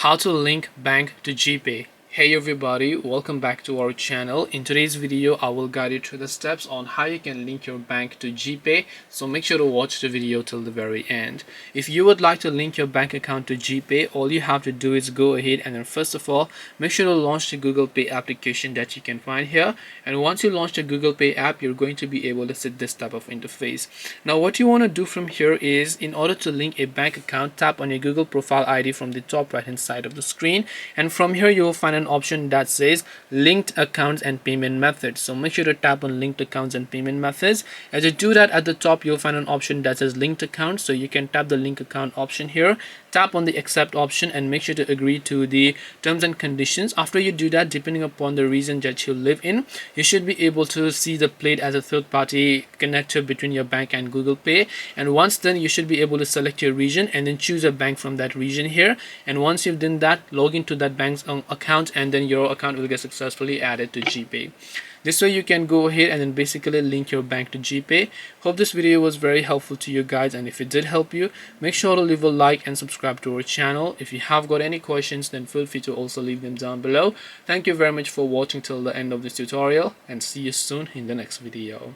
How to link bank to GPay. Hey everybody, welcome back to our channel. In today's video I will guide you through the steps on how you can link your bank to GPay, so make sure to watch the video till the very end. If you would like to link your bank account to GPay, all you have to do is go ahead and then first of all make sure to launch the Google Pay application that you can find here, and once you launch the Google Pay app you're going to be able to see this type of interface. Now what you want to do from here is, in order to link a bank account, tap on your Google profile ID from the top right hand side of the screen, and from here you will find an option that says linked accounts and payment methods. So make sure to tap on linked accounts and payment methods. As you do that, at the top you'll find an option that says linked account, so you can tap the link account option here, tap on the accept option and make sure to agree to the terms and conditions. After you do that, depending upon the region that you live in, you should be able to see the plate as a third party connector between your bank and Google Pay, and once done you should be able to select your region and then choose a bank from that region here, and once you've done that, log into that bank's account and then your account will get successfully added to GPay. This way you can go ahead and then basically link your bank to GPay. Hope this video was very helpful to you guys, and if it did help you, make sure to leave a like and subscribe to our channel. If you have got any questions, then feel free to also leave them down below. Thank you very much for watching till the end of this tutorial, and see you soon in the next video.